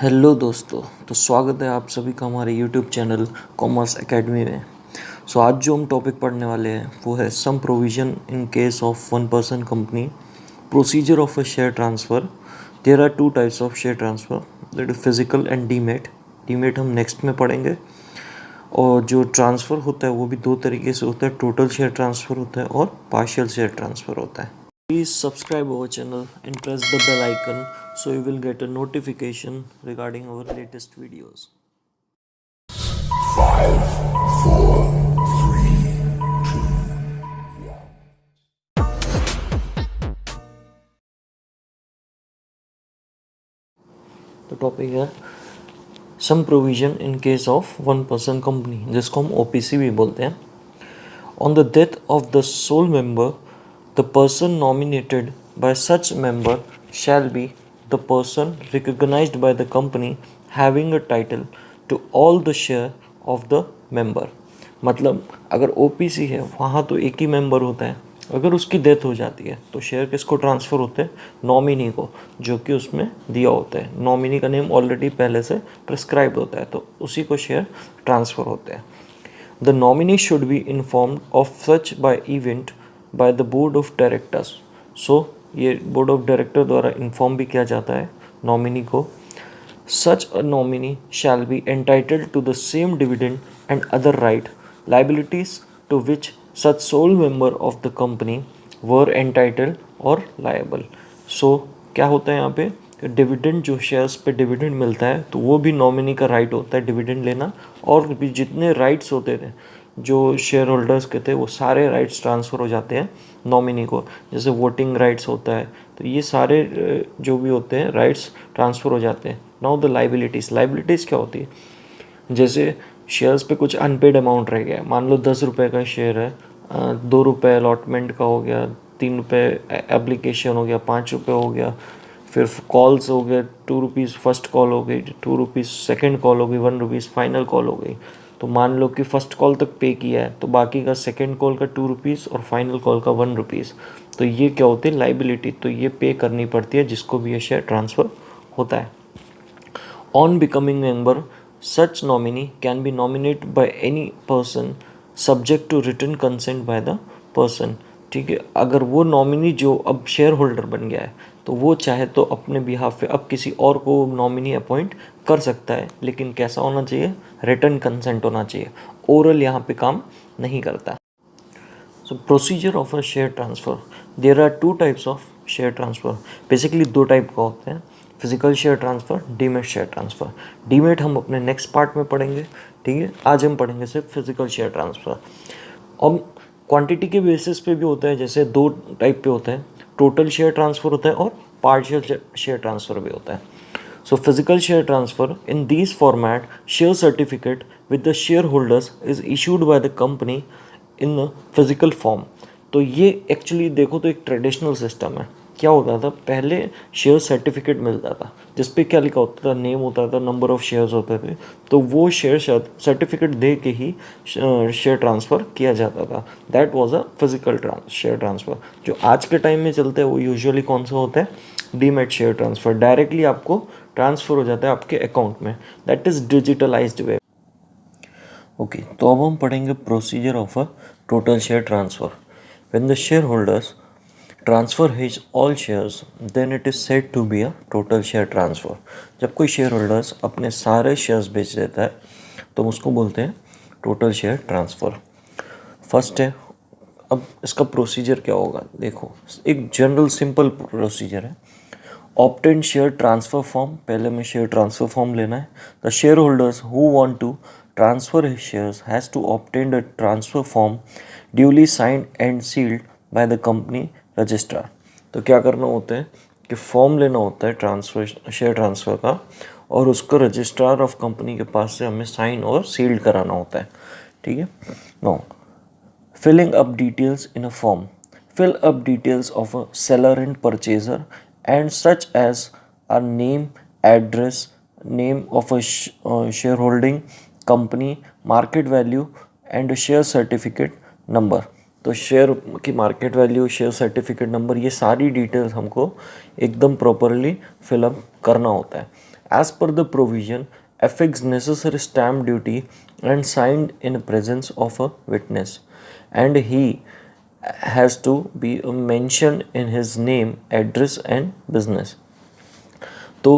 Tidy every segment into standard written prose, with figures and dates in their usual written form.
Hello दोस्तों, तो स्वागत है आप सभी का हमारे यूट्यूब चैनल कॉमर्स एकेडमी में। आज जो हम टॉपिक पढ़ने वाले हैं वो है some provision in case of one person company, procedure of a share transfer. There are two types of share transfer, that is physical and demat. Demat हम नेक्स्ट में पढ़ेंगे। और जो ट्रांसफ़र होता है वो भी दो तरीके से होता है, टोटल शेयर ट्रांसफ़र होता है और पार्शियल शेयर ट्रांसफ़र होता है। Please subscribe our channel and press the bell icon so you will get a notification regarding our latest videos. 5, 4, 3, 2. तो टॉपिक है some provision in case of one person company, जिसको हम OPC भी बोलते हैं। On the death of the sole member, the person nominated by such member shall be the person recognised by the company having a title to all the share of the member. मतलब अगर OPC है वहाँ तो एक ही member होता है, अगर उसकी डेथ हो जाती है तो शेयर किसको ट्रांसफ़र होते हैं? नॉमिनी को, जो कि उसमें दिया होता है। नॉमिनी का नेम ऑलरेडी पहले से प्रिस्क्राइब होता है, तो उसी को शेयर ट्रांसफ़र होते हैं। The nominee should be informed of such by event by the board of directors. ये बोर्ड ऑफ डायरेक्टर द्वारा इन्फॉर्म भी किया जाता है नॉमिनी को। Such a nominee shall be entitled to the same dividend and other liabilities to which such sole member of the company were entitled or liable. क्या होता है यहाँ पे? डिविडेंड, जो शेयर्स पे डिविडेंड मिलता है तो वो भी नॉमिनी का राइट होता है डिविडेंड लेना, और भी जितने राइट्स होते थे जो शेयर होल्डर्स के थे वो सारे राइट्स ट्रांसफ़र हो जाते हैं नॉमिनी को। जैसे वोटिंग राइट्स होता है, तो ये सारे जो भी होते हैं राइट्स ट्रांसफ़र हो जाते हैं। नाउ द लाइबिलिटीज़ क्या होती है? जैसे शेयर्स पे कुछ अनपेड अमाउंट रह गया, मान लो 10 रुपये का शेयर है, 2 रुपये अलॉटमेंट का हो गया, 3 रुपये एप्लीकेशन हो गया, 5 रुपये हो गया, फिर कॉल्स हो गए, 2 रुपीज़ फर्स्ट कॉल हो गई, 2 रुपीज़ सेकेंड कॉल हो गई, 1 रुपीज़ फाइनल कॉल हो गई। तो मान लो कि फर्स्ट कॉल तक पे किया है तो बाकी का सेकेंड कॉल का 2 रुपीज़ और फाइनल कॉल का 1 रुपीज़। तो ये क्या होती है? लाइबिलिटी। तो ये पे करनी पड़ती है जिसको भी ये शेयर ट्रांसफ़र होता है। On becoming member, such nominee can be nominated by any person subject to written consent by the person। ठीक है, अगर वो नॉमिनी जो अब शेयर होल्डर बन गया है तो वो चाहे तो अपने बिहाफ पे अब किसी और को नॉमिनी अपॉइंट कर सकता है, लेकिन कैसा होना चाहिए? रिटन कंसेंट होना चाहिए। ओरल यहाँ पे काम नहीं करता। Procedure of a share transfer, there are two types of share transfer. Basically दो टाइप का होते हैं, physical share transfer, demat share transfer. Demat हम अपने नेक्स्ट पार्ट में पढ़ेंगे, ठीक है। आज हम पढ़ेंगे सिर्फ फिजिकल शेयर ट्रांसफ़र। अब क्वांटिटी के बेसिस पे भी होता है, जैसे दो टाइप पे होता है, टोटल शेयर ट्रांसफ़र होता है और पार्शियल शेयर ट्रांसफ़र भी होता है। Physical share transfer in this format, share certificate with the share holders is issued by the company in physical form. तो ये एक्चुअली देखो तो एक ट्रेडिशनल सिस्टम है। क्या होता था पहले? शेयर सर्टिफिकेट मिलता था जिस पे क्या लिखा होता था? नेम होता था, नंबर ऑफ शेयर्स होते थे, तो वो शेयर सर्टिफिकेट दे के ही शेयर ट्रांसफ़र किया जाता था। That was a physical share transfer. जो आज के टाइम में चलता है वो यूजुअली कौन सा होता है? Demat share transfer. डायरेक्टली आपको ट्रांसफ़र हो जाता है आपके अकाउंट में, that is digitalized way. Okay, तो अब हम पढ़ेंगे procedure of a total share transfer. When the share holders transfer his all shares then it is said to be a total share transfer. जब कोई शेयर होल्डर्स अपने सारे shares बेच देता है तो उसको बोलते हैं टोटल शेयर ट्रांसफ़र। फर्स्ट है, अब इसका प्रोसीजर क्या होगा? देखो, एक जनरल सिंपल प्रोसीजर है। ऑप्टेन शेयर ट्रांसफ़र फॉर्म, पहले में शेयर ट्रांसफ़र फॉर्म लेना है। The share holders who want to transfer his shares has to obtain the transfer form duly signed and sealed by the company registrar. तो क्या करना होता है कि फॉर्म लेना होता है ट्रांसफ़र, शेयर ट्रांसफ़र का, और उसको रजिस्ट्रार ऑफ कंपनी के पास से हमें साइन और सील्ड कराना होता है, ठीक है। No, filling up details in a form. Fill up details of a seller and purchaser and such as a name, address, name of a shareholding company, market value and a share certificate number. तो share की market value, share certificate number, ये सारी details हमको एकदम properly fill up करना होता है. As per the provision affix necessary stamp duty and signed in presence of a witness, and he has to be mentioned in his name, address and business. तो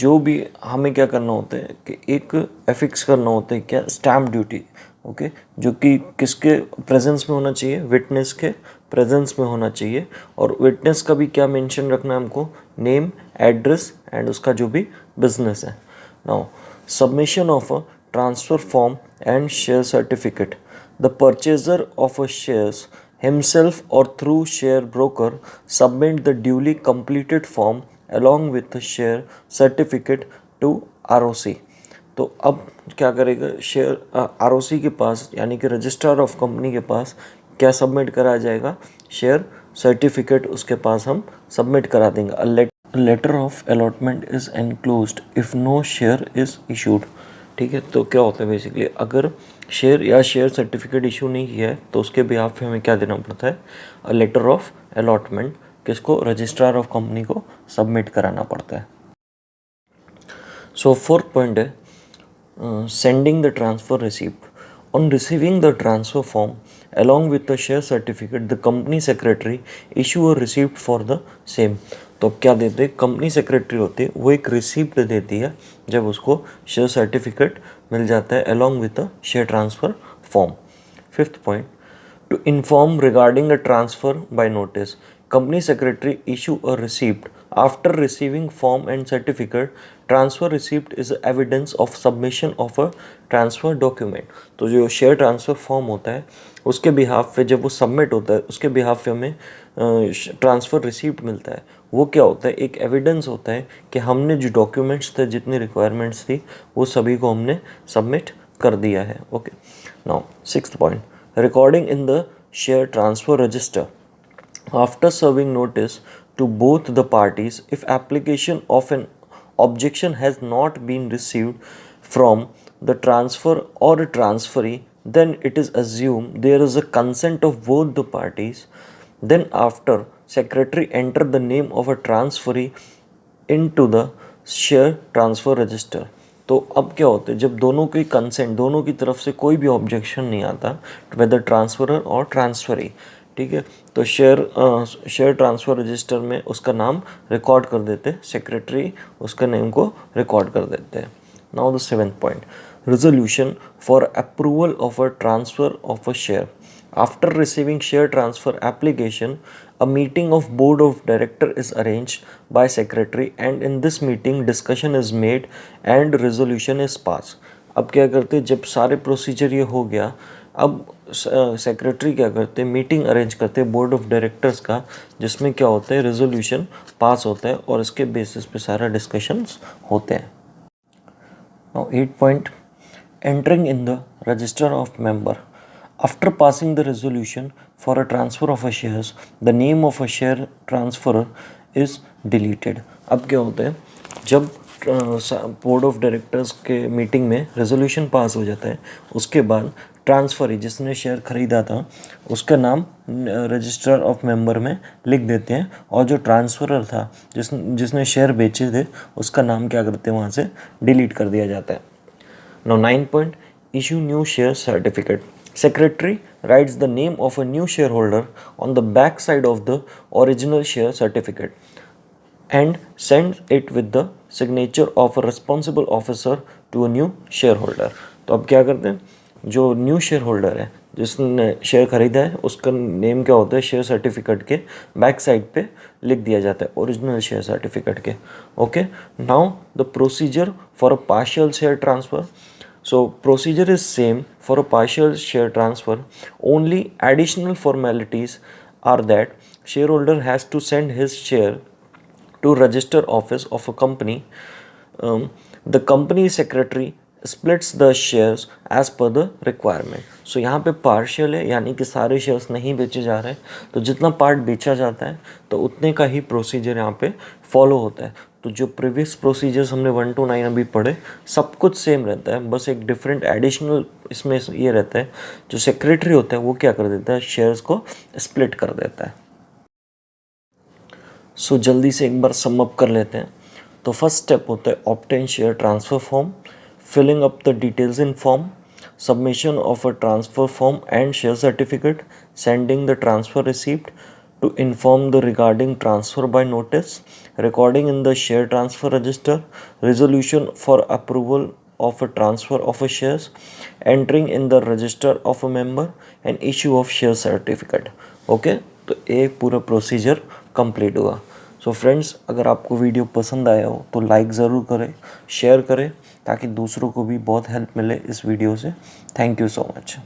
जो भी हमें क्या करना होता है कि एक एफिक्स करना होता है, क्या, स्टैम्प ड्यूटी. ओके, जो कि किसके प्रेजेंस में होना चाहिए, विटनेस के प्रेजेंस में होना चाहिए. और विटनेस का भी क्या मेंशन रखना है हमको, नेम, एड्रेस एंड उसका जो भी बिजनेस है. Now submission of a transfer form and share certificate. The purchaser of a shares himself or through share broker submit the duly completed form along with the share certificate to ROC. तो अब क्या करेगा, share ROC के पास यानी कि registrar of company के पास क्या submit करा जाएगा, शेयर सर्टिफिकेट उसके पास हम सबमिट करा देंगे. Letter of allotment is enclosed if no share is issued. ठीक है, तो क्या होता है बेसिकली, अगर शेयर या शेयर सर्टिफिकेट इशू नहीं किया है तो उसके बिहाफ पे हमें क्या देना पड़ता है, लेटर ऑफ अलॉटमेंट किसको, रजिस्ट्रार ऑफ कंपनी को सबमिट कराना पड़ता है. सो फोर्थ पॉइंट है sending the transfer receipt. On receiving the transfer form along with the share certificate, the company secretary issue a receipt for the same. तो अब क्या देते हैं, कंपनी सेक्रेटरी होती है वो एक रिसिप्ट देती है जब उसको शेयर सर्टिफिकेट मिल जाता है along with the share transfer form. Fifth point, to inform regarding a transfer by notice, company secretary issue a receipt after receiving form and certificate. Transfer receipt is evidence of submission of a transfer document. तो जो share transfer form होता है उसके behalf पे जब वो submit होता है उसके बिहाफ पे हमें ट्रांसफ़र रिसीप्ट मिलता है. वो क्या होता है, एक एविडेंस होता है कि हमने जो डॉक्यूमेंट्स थे, जितनी रिक्वायरमेंट्स थी, वो सभी को हमने सबमिट कर दिया है. Okay, now sixth point, recording in the share transfer register. After serving notice to both the parties, if application of an objection has not been received from the transfer or transferee, then it is assumed there is a consent of both the parties. Then after secretary enter the name of a transferee into the share transfer register. तो अब क्या होता है, जब दोनों की consent, दोनों की तरफ से कोई भी ऑब्जेक्शन नहीं आता, वेदर ट्रांसफरर और ट्रांसफरी, ठीक है, तो शेयर ट्रांसफ़र रजिस्टर में उसका नाम रिकॉर्ड कर देते हैं, सेक्रेटरी उसका नेम को रिकॉर्ड कर देते हैं. Now the seventh point, resolution for approval of a transfer of a share. After receiving share transfer application, a meeting of board of director is arranged by secretary, and in this meeting discussion is made and resolution is passed. अब क्या करते हैं, जब सारे procedure ये हो गया, अब सेक्रेटरी क्या करते हैं, मीटिंग अरेंज करते हैं बोर्ड ऑफ डायरेक्टर्स का, जिसमें क्या होता है, रेजोल्यूशन पास होता है और इसके बेसिस पे सारा डिस्कशंस होते हैं. Now 8 point, entering in the register of member. After passing the resolution for a transfer of a shares, the name of a share transferer is deleted. अब क्या होता है, जब बोर्ड ऑफ डायरेक्टर्स के मीटिंग में resolution pass हो जाता है, उसके बाद ट्रांसफरी जिसने शेयर खरीदा था उसका नाम रजिस्टर ऑफ मेंबर में लिख देते हैं, और जो ट्रांसफरर था जिसने शेयर बेचे थे उसका नाम क्या करते हैं, वहाँ से डिलीट कर दिया जाता है. Now 9 point, issue new share certificate. Secretary writes the name of a new shareholder on the back side of the original share certificate and sends it with the signature of a responsible officer to a new shareholder. तो अब क्या करते हैं, जो new share holder है जिसने share खरीदा है उसका नेम क्या होता है, शेयर सर्टिफिकेट के बैक साइड पे लिख दिया जाता है, ओरिजिनल शेयर सर्टिफिकेट के. Okay, now the procedure for a partial share transfer. So procedure is same for a partial share transfer. Only additional formalities are that shareholder has to send his share to register office of a company. The company secretary splits the shares as per the requirement. So यहाँ पे partial है, यानी कि सारे shares नहीं बेचे जा रहे हैं, तो जितना पार्ट बेचा जाता है तो उतने का ही प्रोसीजर यहाँ पे फॉलो होता है. तो जो प्रीवियस प्रोसीजर्स हमने 1 to 9 अभी पढ़े सब कुछ सेम रहता है, बस एक डिफरेंट एडिशनल इसमें ये रहता है, जो सेक्रेटरी होता है वो क्या कर देता है, शेयर्स को स्प्लिट कर देता है। सो जल्दी से एक बार सम अप कर लेते हैं। तो फर्स्ट स्टेप होता है obtain share transfer form, filling up the details in form, submission of a transfer form and share certificate, sending the transfer receipt to inform the regarding transfer by notice, recording in the share transfer register, resolution for approval of a transfer of a shares, entering in the register of a member and issue of share certificate. Okay, तो एक पूरा procedure complete हुआ। So friends, अगर आपको video पसंद आया हो तो लाइक ज़रूर करें, शेयर करें, ताकि दूसरों को भी बहुत हेल्प मिले इस वीडियो से। Thank you so much.